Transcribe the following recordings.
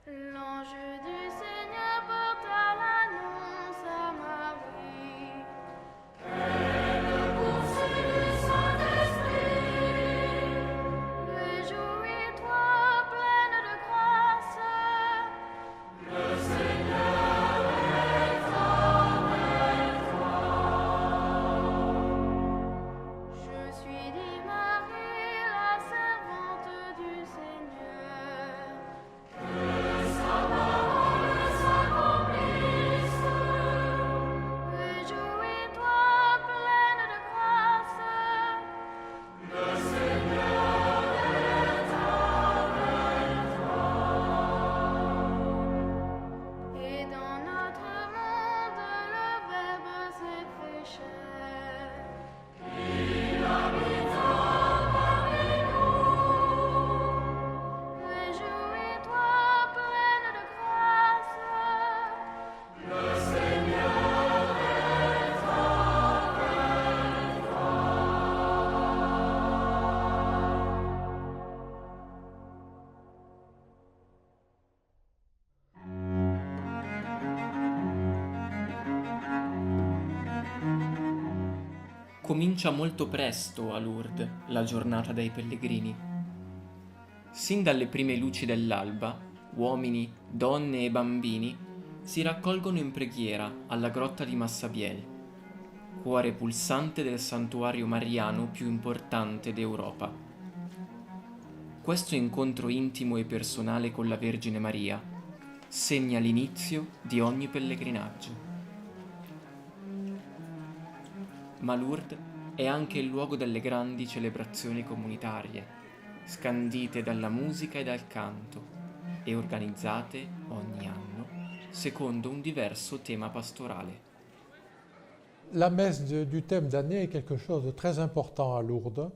L'ange du Seigneur porta l'annonce à Marie. Réjouis-toi, pleine de grâce. Je suis dit Marie, la servante du Seigneur. Réjouis-toi, pleine de grâce. Et dans notre monde, le Verbe s'est fait chair. Réjouis-toi, pleine de grâce. Comincia molto presto a Lourdes la giornata dei pellegrini. Sin dalle prime luci dell'alba, uomini, donne e bambini si raccolgono in preghiera alla grotta di Massabielle, cuore pulsante del santuario mariano più importante d'Europa. Questo incontro intimo e personale con la Vergine Maria segna l'inizio di ogni pellegrinaggio. Ma Lourdes è anche il luogo delle grandi celebrazioni comunitarie, scandite dalla musica e dal canto e organizzate ogni anno secondo un diverso tema pastorale. La messe du thème d'année est quelque chose de très important à Lourdes,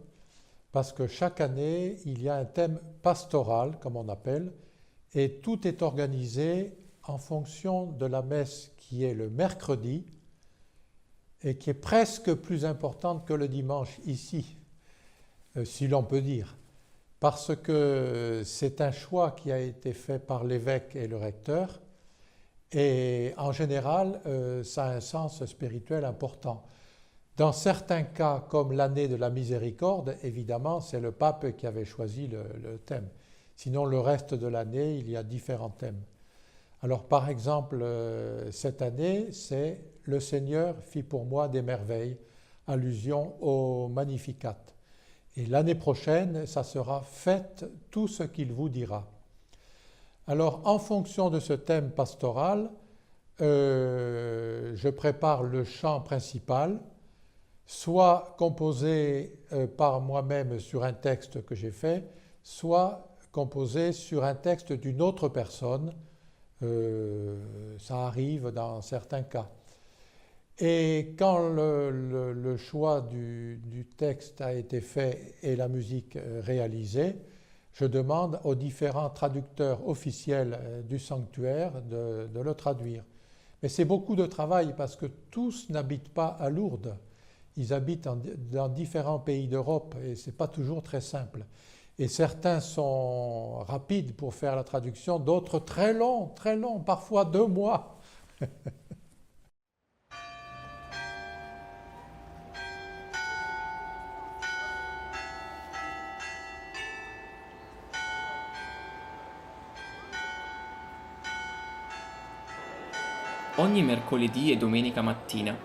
parce que chaque année, il y a un thème pastoral, comme on appelle, et tout est organisé en fonction de la messe qui est le mercredi, et qui est presque plus importante que le dimanche ici, si l'on peut dire, parce que c'est un choix qui a été fait par l'évêque et le recteur, et en général, ça a un sens spirituel important. Dans certains cas, comme l'année de la miséricorde, évidemment, c'est le pape qui avait choisi le thème. Sinon, le reste de l'année, il y a différents thèmes. Alors, par exemple, cette année, c'est « Le Seigneur fit pour moi des merveilles », allusion au Magnificat. Et l'année prochaine, ça sera « Faites tout ce qu'il vous dira ». Alors, en fonction de ce thème pastoral, je prépare le chant principal, soit composé par moi-même sur un texte que j'ai fait, soit composé sur un texte d'une autre personne. Ça arrive dans certains cas. Et quand le choix du texte a été fait et la musique réalisée, je demande aux différents traducteurs officiels du sanctuaire de le traduire. Mais c'est beaucoup de travail parce que tous n'habitent pas à Lourdes. Ils habitent dans différents pays d'Europe et ce n'est pas toujours très simple. Et certains sont rapides pour faire la traduction, d'autres très longs, parfois 2 mois. Ogni mercoledì e domenica mattina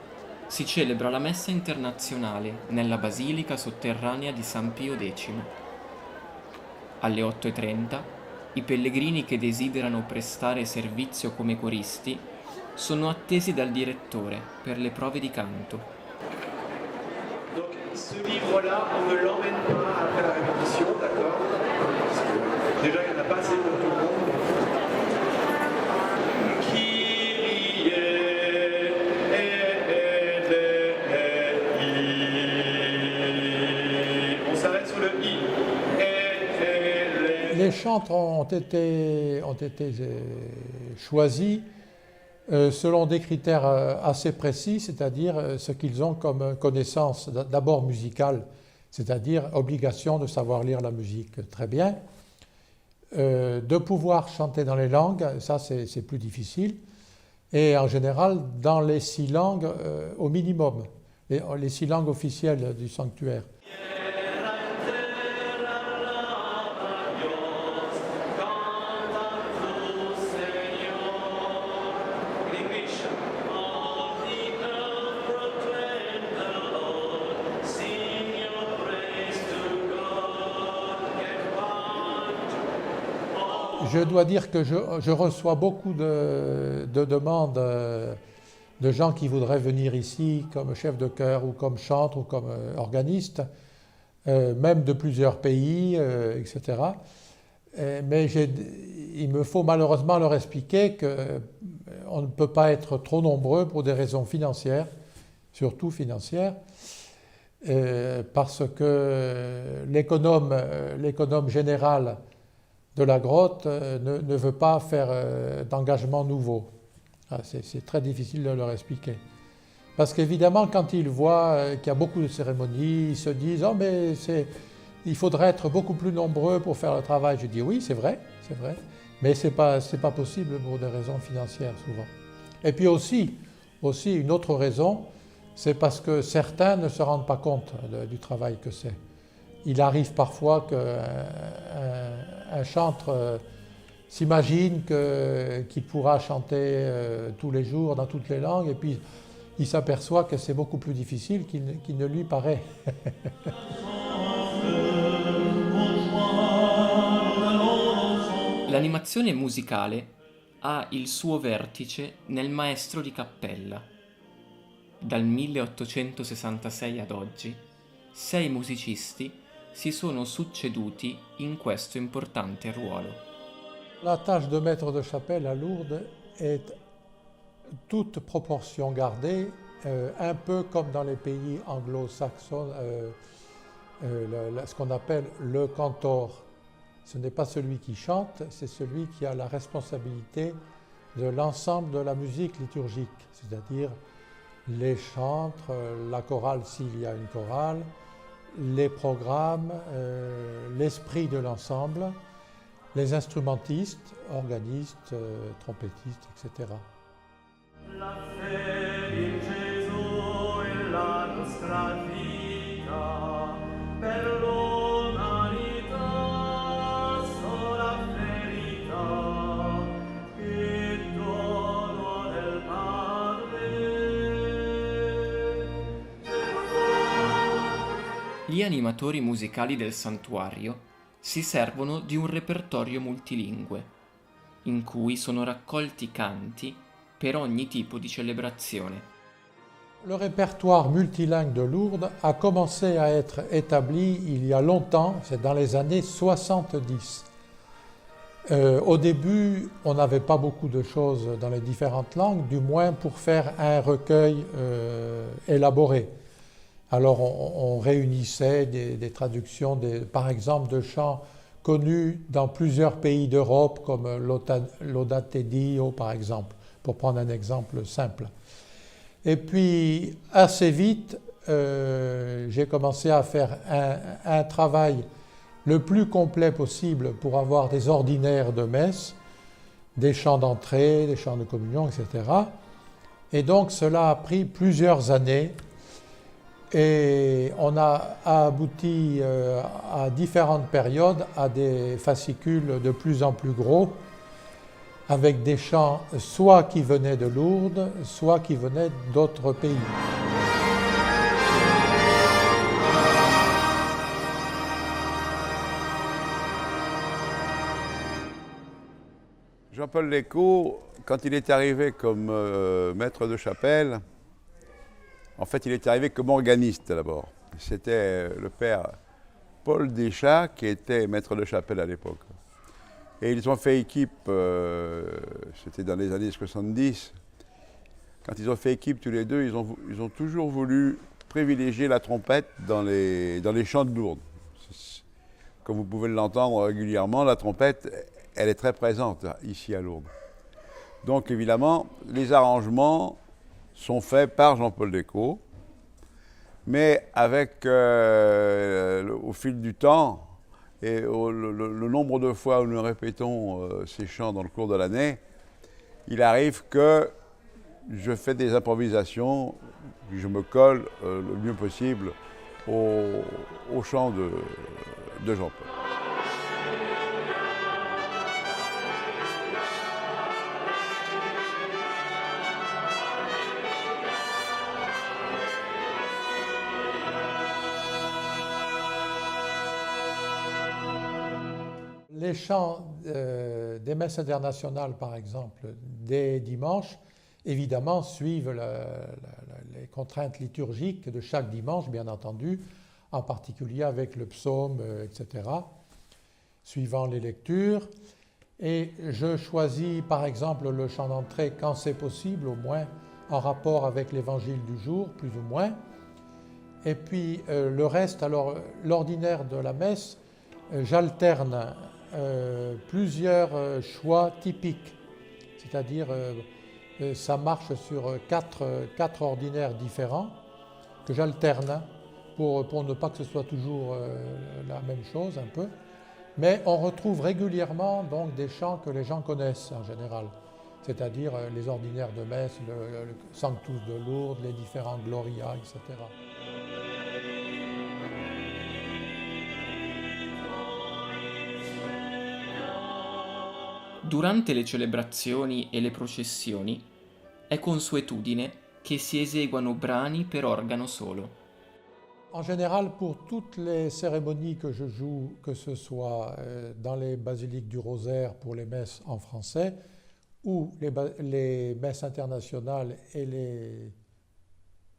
si celebra la messa internazionale nella basilica sotterranea di San Pio X. Alle 8:30 i pellegrini che desiderano prestare servizio come coristi sono attesi dal direttore per le prove di canto. Donc ce livre-là, on ne l'emmène pas après la répétition, d'accord? Parce que déjà, il n'y en a pas assez pour tout le monde. On s'arrête sur le I. Les chants ont été choisis selon des critères assez précis, c'est-à-dire ce qu'ils ont comme connaissance d'abord musicale, c'est-à-dire obligation de savoir lire la musique très bien. de pouvoir chanter dans les langues, ça c'est plus difficile, et en général dans les 6 langues au minimum, les 6 langues officielles du sanctuaire. Je dois dire que je reçois beaucoup de demandes de gens qui voudraient venir ici comme chef de chœur ou comme chantre ou comme organiste, même de plusieurs pays, etc. Mais il me faut malheureusement leur expliquer qu'on ne peut pas être trop nombreux pour des raisons financières, surtout financières, parce que l'économe général de la grotte ne veut pas faire d'engagement nouveau. C'est très difficile de leur expliquer. Parce qu'évidemment, quand ils voient qu'il y a beaucoup de cérémonies, ils se disent « Oh, mais il faudrait être beaucoup plus nombreux pour faire le travail. » Je dis « Oui, c'est vrai, mais ce n'est pas possible pour des raisons financières souvent. » Et puis aussi une autre raison, c'est parce que certains ne se rendent pas compte du travail que c'est. Il arrive parfois qu'un chantre s'imagine qu'il pourra chanter tous les jours dans toutes les langues et puis il s'aperçoit que c'est beaucoup plus difficile qu'il ne lui paraît. L'animazione musicale ha il suo vertice nel maestro di cappella. Dal 1866 ad oggi, 6 musicisti si sono succeduti in questo importante ruolo. La tâche de maître de chapelle à Lourdes est toute proportion gardée, un peu comme dans les pays anglo-saxons, ce qu'on appelle le cantor. Ce n'est pas celui qui chante, c'est celui qui a la responsabilité de l'ensemble de la musique liturgique, c'est-à-dire les chantres, la chorale s'il y a une chorale, les programmes, l'esprit de l'ensemble, les instrumentistes, organistes, trompettistes, etc. La fede in Gesù è la nostra vita, per l'umanità sola verità, che dono del Padre. Gli animatori musicali del santuario si servono di un repertorio multilingue, in cui sono raccolti canti per ogni tipo di célébrazione. Le répertoire multilingue de Lourdes a commencé à être établi il y a longtemps, c'est dans les années 70. Au début, on n'avait pas beaucoup de choses dans les différentes langues, du moins pour faire un recueil élaboré. Alors on réunissait des traductions, par exemple, de chants connus dans plusieurs pays d'Europe, comme Laudate Dio, par exemple, pour prendre un exemple simple. Et puis, assez vite, j'ai commencé à faire un travail le plus complet possible pour avoir des ordinaires de messe, des chants d'entrée, des chants de communion, etc. Et donc, cela a pris plusieurs années. Et on a abouti à différentes périodes à des fascicules de plus en plus gros, avec des chants soit qui venaient de Lourdes, soit qui venaient d'autres pays. Jean-Paul Lécaud, quand il est arrivé comme maître de chapelle, en fait, il est arrivé comme organiste d'abord. C'était le père Paul Deschats qui était maître de chapelle à l'époque. Et ils ont fait équipe, c'était dans les années 70. Quand ils ont fait équipe tous les deux, ils ont toujours voulu privilégier la trompette dans les chants de Lourdes. Comme vous pouvez l'entendre régulièrement, la trompette, elle est très présente ici à Lourdes. Donc évidemment, les arrangements sont faits par Jean-Paul Lécaud, mais avec, au fil du temps, Et le nombre de fois où nous répétons ces chants dans le cours de l'année, il arrive que je fais des improvisations, je me colle le mieux possible au chant de Jean-Paul. Les chants des messes internationales, par exemple, des dimanches, évidemment, suivent les contraintes liturgiques de chaque dimanche, bien entendu, en particulier avec le psaume, etc., suivant les lectures. Et je choisis, par exemple, le chant d'entrée quand c'est possible, au moins en rapport avec l'évangile du jour, plus ou moins. Et puis le reste, alors l'ordinaire de la messe, j'alterne plusieurs choix typiques, c'est-à-dire ça marche sur quatre ordinaires différents que j'alterne pour ne pas que ce soit toujours la même chose un peu. Mais on retrouve régulièrement donc des chants que les gens connaissent en général, c'est-à-dire les ordinaires de messe, le Sanctus de Lourdes, les différents Gloria, etc. Durante le celebrazioni e le processioni è consuetudine che si eseguano brani per organo solo. En général, pour toutes les cérémonies que je joue, que ce soit dans les basiliques du Rosaire pour les messes en français, ou les messes internationales et les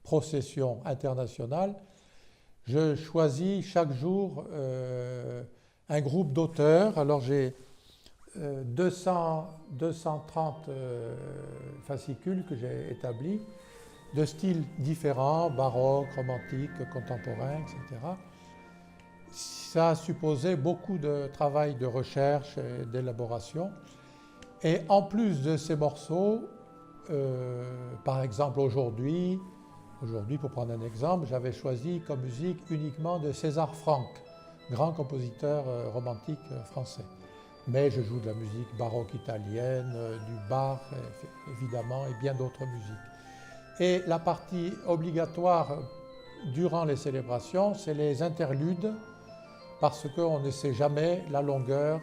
processions internationales, je choisis chaque jour un groupe d'auteurs. Alors j'ai 230 fascicules que j'ai établis, de styles différents, baroque, romantique, contemporain, etc. Ça a supposé beaucoup de travail de recherche et d'élaboration. Et en plus de ces morceaux, par exemple aujourd'hui, pour prendre un exemple, j'avais choisi comme musique uniquement de César Franck, grand compositeur romantique français. Mais je joue de la musique baroque italienne, du Bach, évidemment, et bien d'autres musiques. Et la partie obligatoire durant les célébrations, c'est les interludes, parce qu'on ne sait jamais la longueur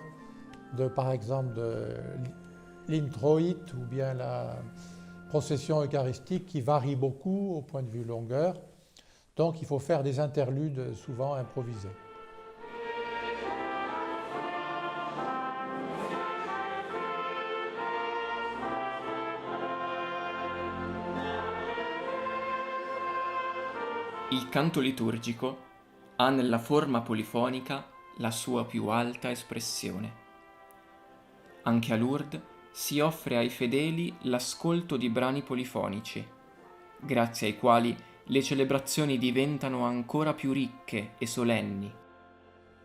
par exemple, de l'introïte ou bien la procession eucharistique qui varie beaucoup au point de vue longueur. Donc il faut faire des interludes souvent improvisés. Il canto liturgico ha nella forma polifonica la sua più alta espressione. Anche a Lourdes si offre ai fedeli l'ascolto di brani polifonici, grazie ai quali le celebrazioni diventano ancora più ricche e solenni.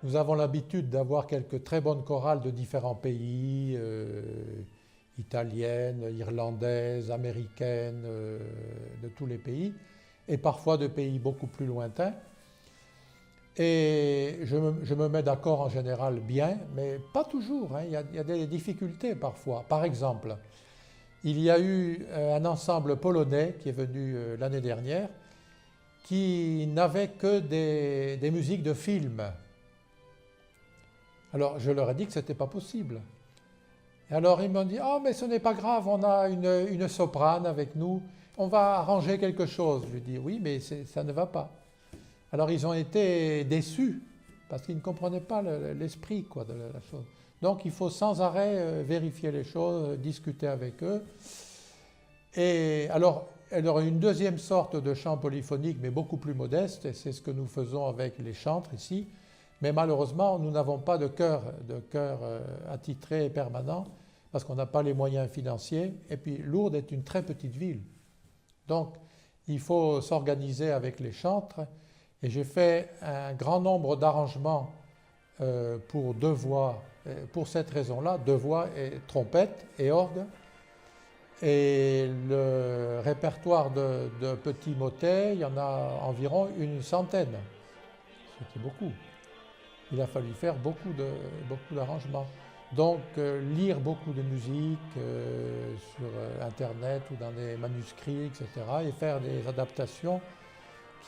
Nous avons l'habitude d'avoir quelques très bonnes chorales de différents pays, italiennes, irlandaises, américaines, de tous les pays, et parfois de pays beaucoup plus lointains. Et je me mets d'accord en général bien, mais pas toujours, hein. Il y a des difficultés parfois. Par exemple, il y a eu un ensemble polonais qui est venu l'année dernière, qui n'avait que des musiques de films. Alors je leur ai dit que ce n'était pas possible. Et alors ils m'ont dit « Ah, mais ce n'est pas grave, on a une soprane avec nous, on va arranger quelque chose. » Je dis « Oui, mais ça ne va pas. » Alors ils ont été déçus, parce qu'ils ne comprenaient pas l'esprit de la chose. Donc il faut sans arrêt vérifier les choses, discuter avec eux. Et alors, il y aura une deuxième sorte de chant polyphonique, mais beaucoup plus modeste, et c'est ce que nous faisons avec les chantres ici. Mais malheureusement, nous n'avons pas de chœur attitré et permanent, parce qu'on n'a pas les moyens financiers. Et puis Lourdes est une très petite ville. Donc il faut s'organiser avec les chantres. Et j'ai fait un grand nombre d'arrangements pour deux voix, pour cette raison-là, deux voix et trompette et orgue. Et le répertoire de petits motets, il y en a environ une centaine, ce qui est beaucoup. il a fallu faire beaucoup d'arrangements. Donc lire beaucoup de musique sur Internet ou dans des manuscrits, etc. et faire des adaptations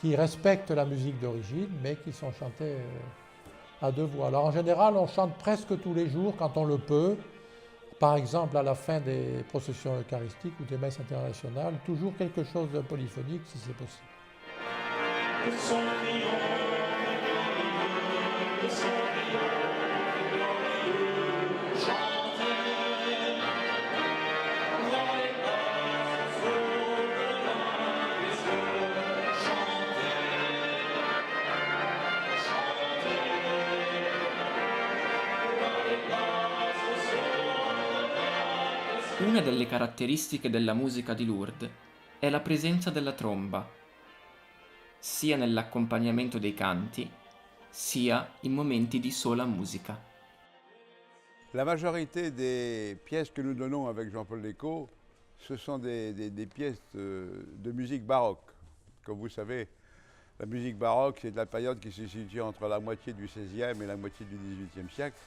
qui respectent la musique d'origine, mais qui sont chantées à deux voix. Alors en général, on chante presque tous les jours quand on le peut. Par exemple, à la fin des processions eucharistiques ou des messes internationales, toujours quelque chose de polyphonique si c'est possible. Una delle caratteristiche della musica di Lourdes è la presenza della tromba, sia nell'accompagnamento dei canti, sia in momenti di sola musica. La majorité des pièces que nous donnons avec Jean-Paul Decaux, ce sont des pièces de musique baroque. Comme vous savez, la musique baroque, c'est de la période qui se situe entre la moitié du XVIe et la moitié du XVIIIe siècle.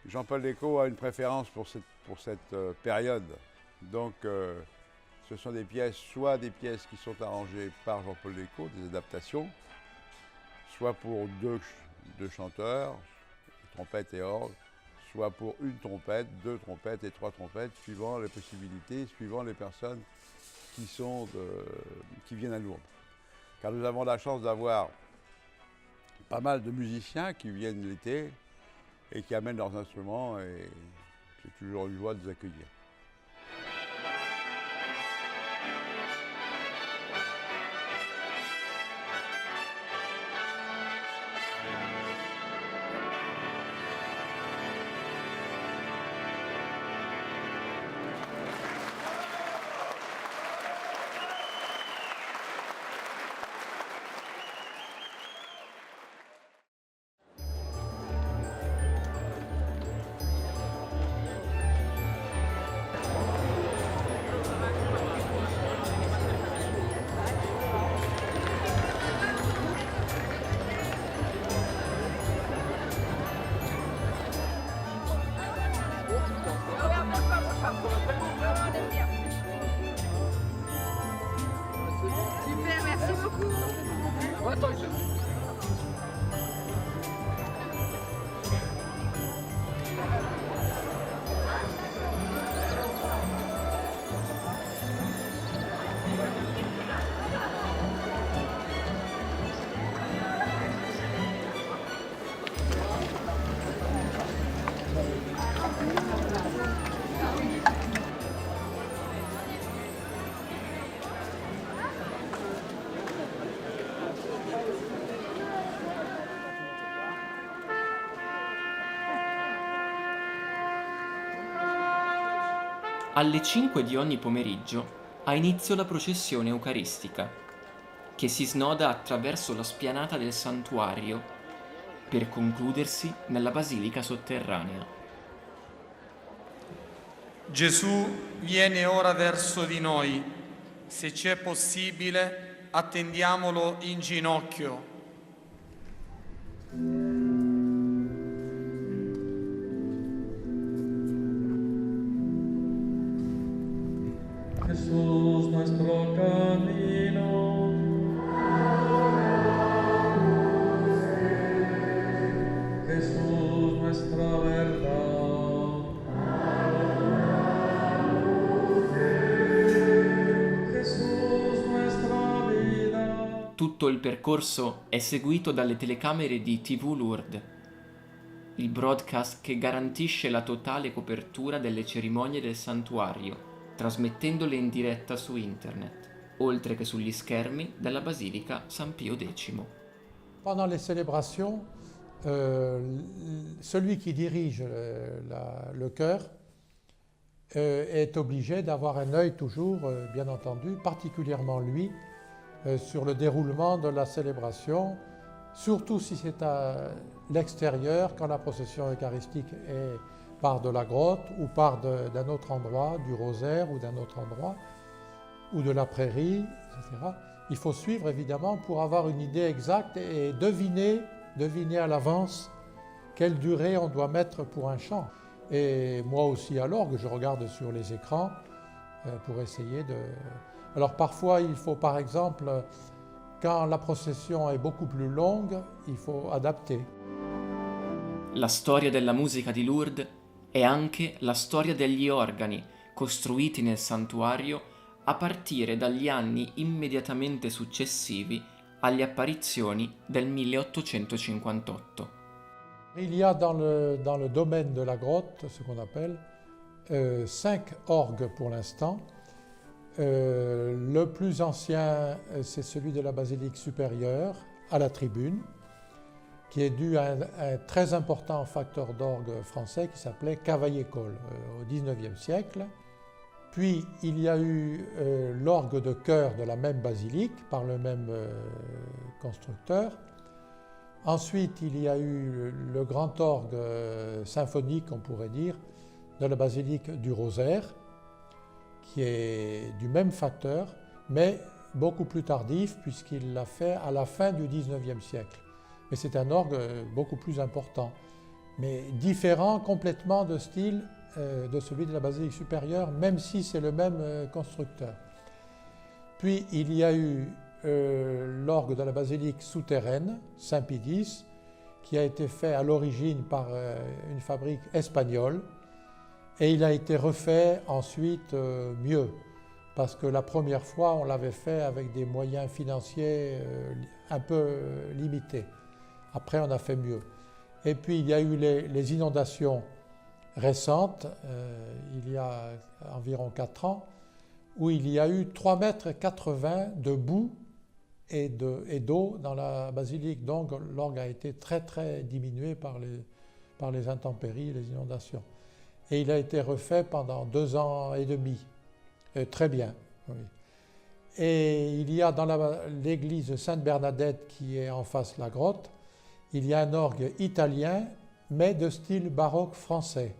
Jean-Paul Decaux a une préférence pour cette période. Donc, ce sont des pièces, soit des pièces qui sont arrangées par Jean-Paul Decaux, des adaptations, soit pour deux chanteurs, trompette et orgue, soit pour une trompette, deux trompettes et trois trompettes, suivant les possibilités, suivant les personnes qui viennent à Lourdes. Car nous avons la chance d'avoir pas mal de musiciens qui viennent l'été et qui amènent leurs instruments, et c'est toujours une joie de les accueillir. Super, merci beaucoup. Alle 5 di ogni pomeriggio ha inizio la processione eucaristica, che si snoda attraverso la spianata del santuario per concludersi nella basilica sotterranea. Gesù viene ora verso di noi. Se c'è possibile, attendiamolo in ginocchio. Jesús nuestro camino, Jesús nuestra verdad, Jesús nuestra vida. Tutto il percorso è seguito dalle telecamere di TV Lourdes, il broadcast che garantisce la totale copertura delle cerimonie del santuario, trasmettendole in diretta su internet, oltre che sugli schermi della Basilica San Pio X. Pendant les célébrations, celui qui dirige le chœur est obligé d'avoir un œil toujours, bien entendu, particulièrement lui, sur le déroulement de la célébration, surtout si c'est à l'extérieur, quand la procession eucharistique part de la grotte ou part d'un autre endroit, du rosaire ou d'un autre endroit, ou de la prairie, etc. Il faut suivre évidemment pour avoir une idée exacte et deviner deviner à l'avance quelle durée on doit mettre pour un chant. Et moi aussi à l'orgue, je regarde sur les écrans pour essayer de... Alors parfois, il faut par exemple, quand la procession est beaucoup plus longue, il faut adapter. La storia della musica di Lourdes è anche la storia degli organi costruiti nel santuario a partire dagli anni immediatamente successivi alle apparizioni del 1858. Il y a dans le domaine de la grotte, ce qu'on appelle, 5 orgues pour l'instant. Le plus ancien, c'est celui de la basilique supérieure, à la tribune, qui est dû à un très important facteur d'orgue français qui s'appelait Cavaillé-Coll au XIXe siècle. Puis il y a eu l'orgue de chœur de la même basilique par le même constructeur. Ensuite, il y a eu le grand orgue symphonique, on pourrait dire, de la basilique du Rosaire, qui est du même facteur, mais beaucoup plus tardif, puisqu'il l'a fait à la fin du XIXe siècle. Mais c'est un orgue beaucoup plus important, mais différent complètement de style de celui de la basilique supérieure, même si c'est le même constructeur. Puis il y a eu l'orgue de la basilique souterraine, Saint-Pidis, qui a été fait à l'origine par une fabrique espagnole, et il a été refait ensuite mieux, parce que la première fois on l'avait fait avec des moyens financiers un peu limités. Après on a fait mieux. Et puis il y a eu les inondations récentes, il y a environ 4 ans, où il y a eu 3,80 m de boue et d'eau dans la basilique. Donc l'orgue a été très très diminué par les intempéries et les inondations. Et il a été refait pendant 2 ans et demi. Très bien. Oui. Et il y a dans l'église Sainte-Bernadette qui est en face de la grotte, il y a un orgue italien, mais de style baroque français,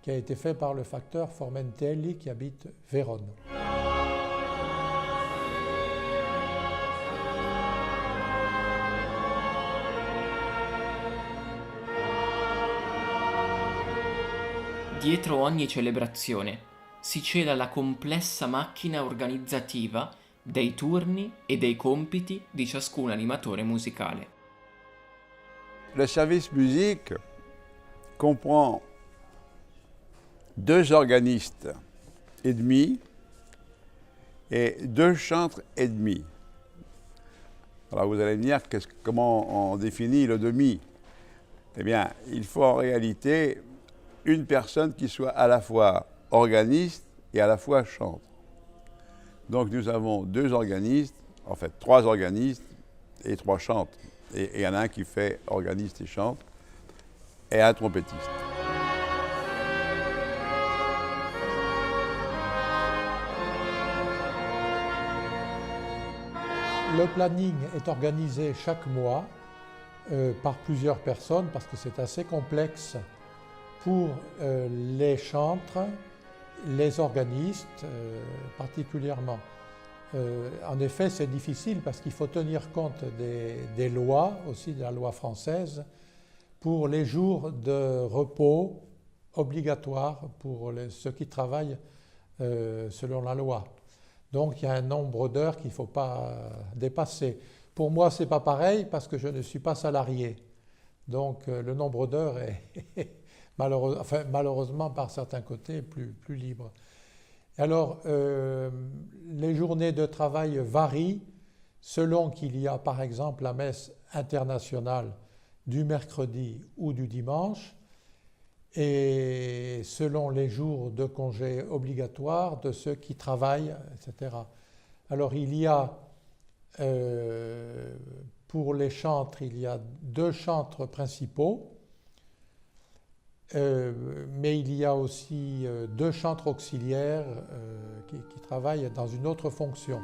qui a été fait par le facteur Formentelli qui habite Vérone. Dietro ogni celebrazione si cela la complessa macchina organizzativa dei turni e dei compiti di ciascun animatore musicale. Le service musique comprend 2 organistes et demi et 2 chantres et demi. Alors vous allez me dire comment on définit le demi. Eh bien, il faut en réalité une personne qui soit à la fois organiste et à la fois chantre. Donc nous avons 2 organistes, en fait 3 organistes et 3 chantres. Et il y en a un qui fait organiste et chante, et un trompettiste. Le planning est organisé chaque mois par plusieurs personnes parce que c'est assez complexe pour les chantres, les organistes particulièrement. En effet, c'est difficile parce qu'il faut tenir compte des lois, aussi de la loi française, pour les jours de repos obligatoires pour ceux qui travaillent selon la loi. Donc il y a un nombre d'heures qu'il ne faut pas dépasser. Pour moi, ce n'est pas pareil parce que je ne suis pas salarié. Donc le nombre d'heures est malheureusement par certains côtés plus libre. Alors les journées de travail varient selon qu'il y a par exemple la messe internationale du mercredi ou du dimanche et selon les jours de congé obligatoires de ceux qui travaillent, etc. Alors il y a, pour les chantres, il y a 2 chantres principaux, mais il y a aussi 2 chantres auxiliaires qui travaillent dans une autre fonction.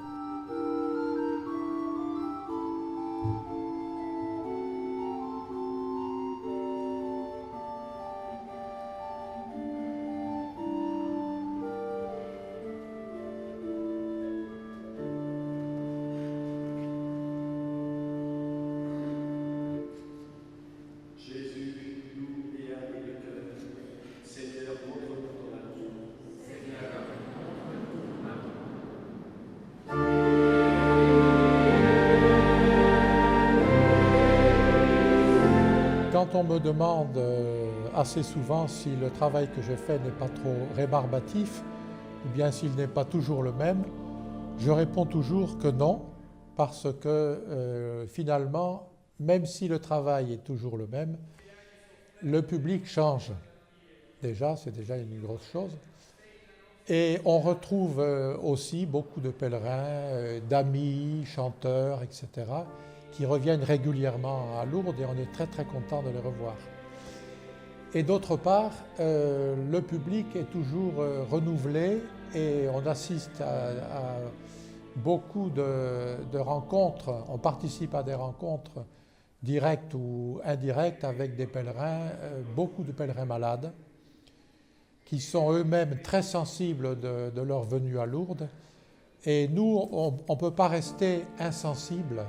quand on me demande assez souvent si le travail que je fais n'est pas trop rébarbatif, ou bien s'il n'est pas toujours le même, je réponds toujours que non, parce que finalement, même si le travail est toujours le même, le public change. Déjà, c'est déjà une grosse chose. Et on retrouve aussi beaucoup de pèlerins, d'amis, chanteurs, etc., qui reviennent régulièrement à Lourdes et on est très très content de les revoir. Et d'autre part, le public est toujours renouvelé et on assiste à beaucoup de rencontres, on participe à des rencontres directes ou indirectes avec des pèlerins, beaucoup de pèlerins malades, qui sont eux-mêmes très sensibles de leur venue à Lourdes. Et nous, on ne peut pas rester insensibles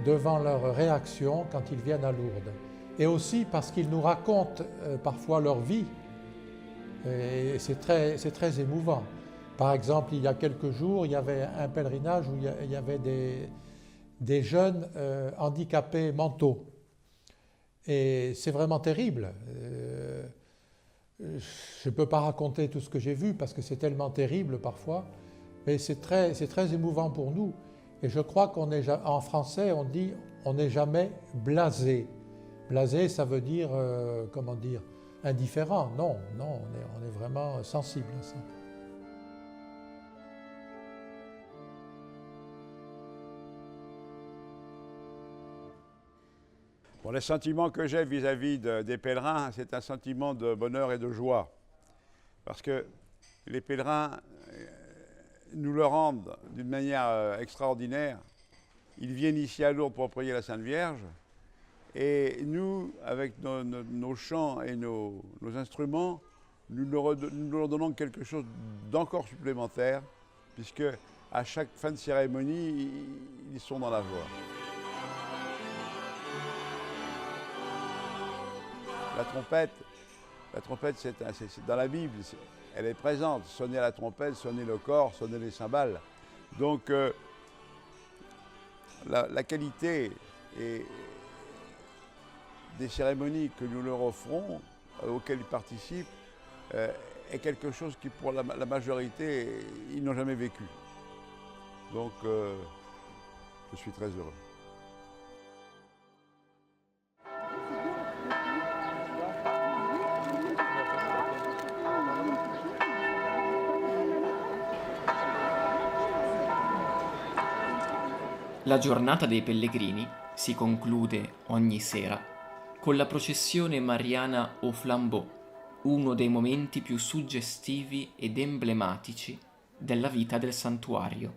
devant leur réaction quand ils viennent à Lourdes. Et aussi parce qu'ils nous racontent parfois leur vie. Et c'est très émouvant. Par exemple, il y a quelques jours, il y avait un pèlerinage où il y avait des jeunes handicapés mentaux. Et c'est vraiment terrible. Je ne peux pas raconter tout ce que j'ai vu parce que c'est tellement terrible parfois, mais c'est très émouvant pour nous. Et je crois en français, on dit on n'est jamais blasé. Blasé, ça veut dire, comment dire, indifférent. Non, on est vraiment sensible à ça. Bon, les sentiments que j'ai vis-à-vis des pèlerins, c'est un sentiment de bonheur et de joie. Parce que les pèlerins nous le rendent d'une manière extraordinaire. Ils viennent ici à Lourdes pour prier la Sainte Vierge. Et nous, avec nos chants et nos instruments, nous leur donnons quelque chose d'encore supplémentaire, puisque à chaque fin de cérémonie, ils sont dans la joie. La trompette, c'est dans la Bible, elle est présente. Sonner à la trompette, sonner le corps, sonner les cymbales. Donc, la qualité des cérémonies que nous leur offrons, auxquelles ils participent, est quelque chose qui, pour la majorité, ils n'ont jamais vécu. Donc, je suis très heureux. La giornata dei pellegrini si conclude ogni sera con la processione mariana au flambeau, uno dei momenti più suggestivi ed emblematici della vita del santuario.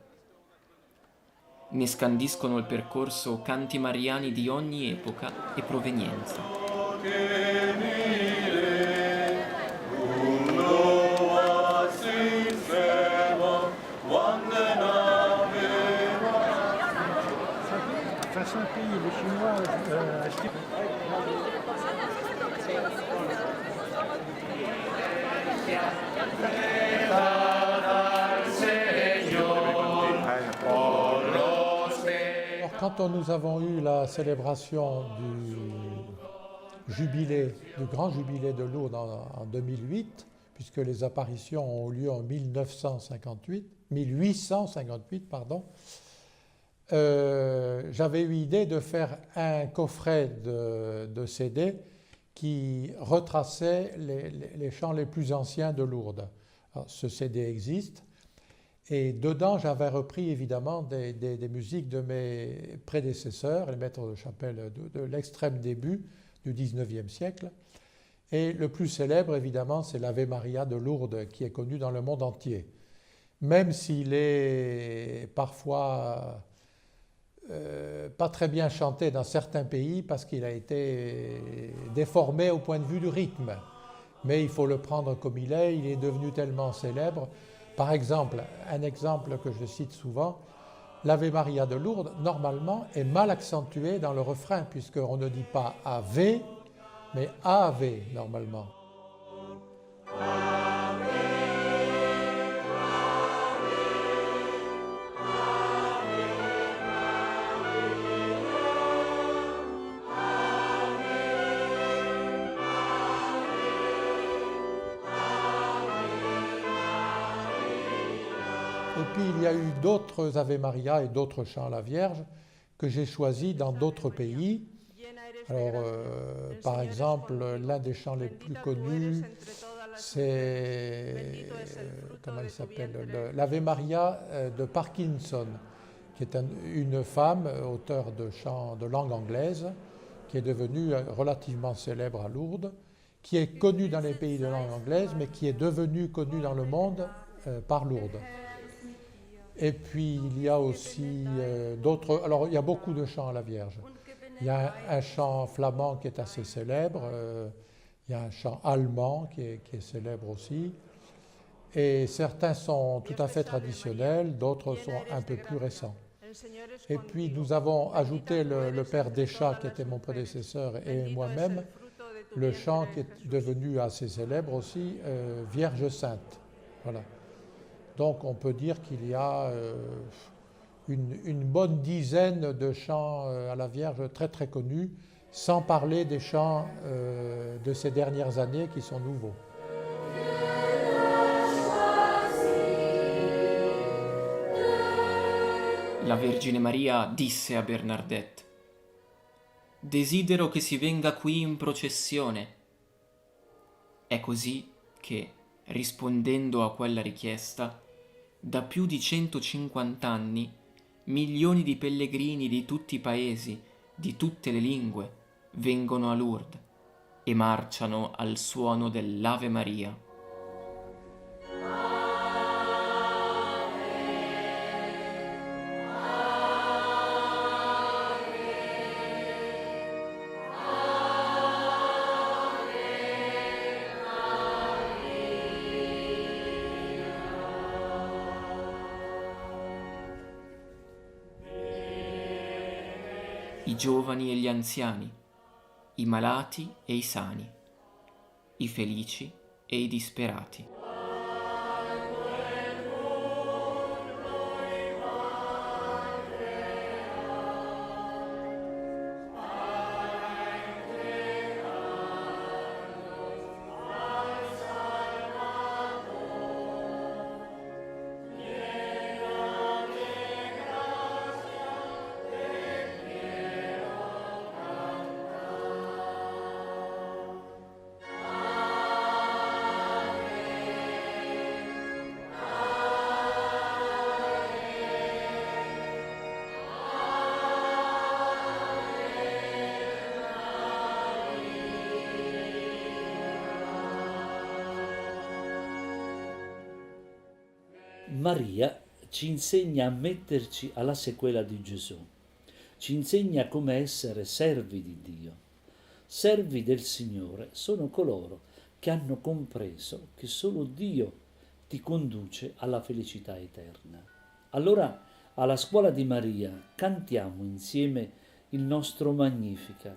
Ne scandiscono il percorso canti mariani di ogni epoca e provenienza. Quand nous avons eu la célébration du grand jubilé de Lourdes en 2008, puisque les apparitions ont eu lieu en 1858, j'avais eu l'idée de faire un coffret de CD qui retraçait les chants les plus anciens de Lourdes. Alors, ce CD existe. Et dedans, j'avais repris évidemment des musiques de mes prédécesseurs, les maîtres de chapelle de l'extrême début du XIXe siècle. Et le plus célèbre, évidemment, c'est l'Ave Maria de Lourdes, qui est connu dans le monde entier. Même s'il est parfois pas très bien chanté dans certains pays, parce qu'il a été déformé au point de vue du rythme. Mais il faut le prendre comme il est devenu tellement célèbre. Par exemple, un exemple que je cite souvent, l'Ave Maria de Lourdes, normalement, est mal accentué dans le refrain, puisqu'on ne dit pas Ave, mais Ave, normalement. Et puis il y a eu d'autres Ave Maria et d'autres chants à la Vierge que j'ai choisis dans d'autres pays. Alors, par exemple, l'un des chants les plus connus, c'est, comment il s'appelle, l'Ave Maria de Parkinson, qui est une femme, auteure de chants de langue anglaise, qui est devenue relativement célèbre à Lourdes, qui est connue dans les pays de langue anglaise, mais qui est devenue connue dans le monde par Lourdes. Et puis il y a aussi d'autres, alors il y a beaucoup de chants à la Vierge. Il y a un chant flamand qui est assez célèbre, il y a un chant allemand qui est célèbre aussi, et certains sont tout à fait traditionnels, d'autres sont un peu plus récents. Et puis nous avons ajouté le père Deschat, qui était mon prédécesseur, et moi-même, le chant qui est devenu assez célèbre aussi, Vierge Sainte. Voilà. Donc on peut dire qu'il y a une bonne dizaine de chants à la Vierge très très connus, sans parler des chants de ces dernières années qui sont nouveaux. La Vergine Maria disse a Bernardette: «Desidero che si venga qui in processione». È così che, rispondendo a quella richiesta, da più di 150 anni, milioni di pellegrini di tutti i paesi, di tutte le lingue, vengono a Lourdes e marciano al suono dell'Ave Maria. I giovani e gli anziani, i malati e i sani, i felici e i disperati. Maria ci insegna a metterci alla sequela di Gesù, ci insegna come essere servi di Dio. Servi del Signore sono coloro che hanno compreso che solo Dio ti conduce alla felicità eterna. Allora, alla scuola di Maria, cantiamo insieme il nostro Magnificat,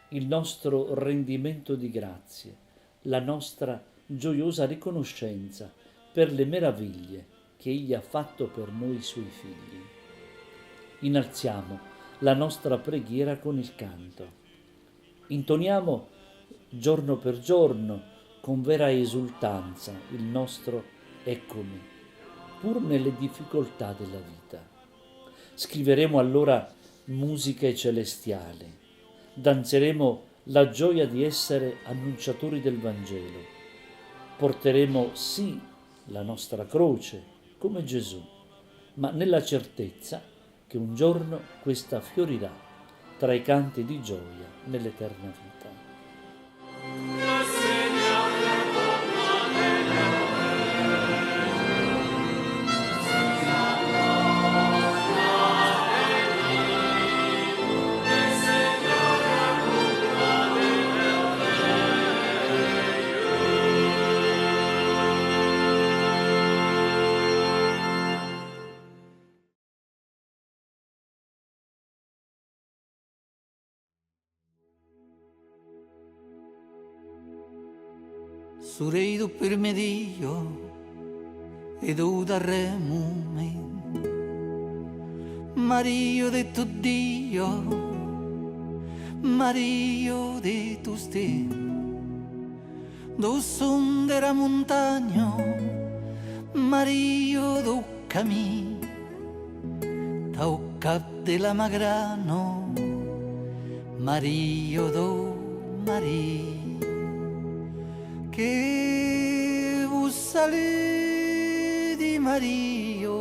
il nostro rendimento di grazie, la nostra gioiosa riconoscenza per le meraviglie che Egli ha fatto per noi Suoi figli. Innalziamo la nostra preghiera con il canto. Intoniamo giorno per giorno con vera esultanza il nostro Eccomi, pur nelle difficoltà della vita. Scriveremo allora musiche celestiali, danzeremo la gioia di essere annunciatori del Vangelo, porteremo sì la nostra croce come Gesù, ma nella certezza che un giorno questa fiorirà tra i canti di gioia nell'eterna vita. Sureido per me Dio ed o darre moment Mario de tu Dio Mario de tu ste do son della montagna Mario do camí, tau cap de la magrano, Mario do Marí, che vos saludi Mario,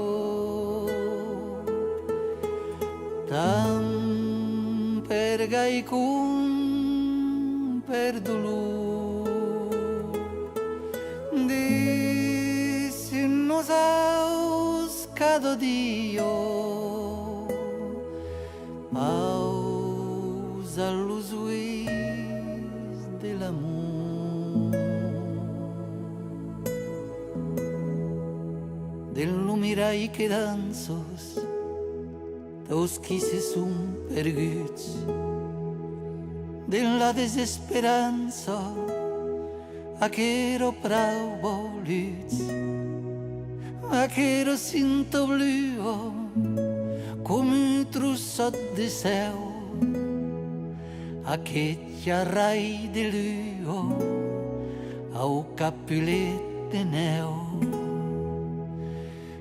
tam per gaicum per dolor, di si nos aus cado Dio, pausa los uis dell'amor, dell'umirai che danzos, dos qui se sun perguts, della desesperanza a che ero prou voluts, a che ero sinto bluo come un trussot de seu, a che chiarrai de luo au capulet de neu,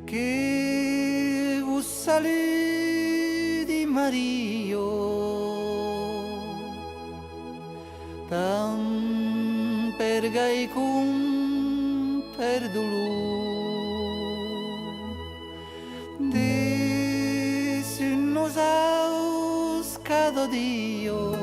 che vos saludi Mario, tam per gaicum per dolor, de si nos aus cado Dio,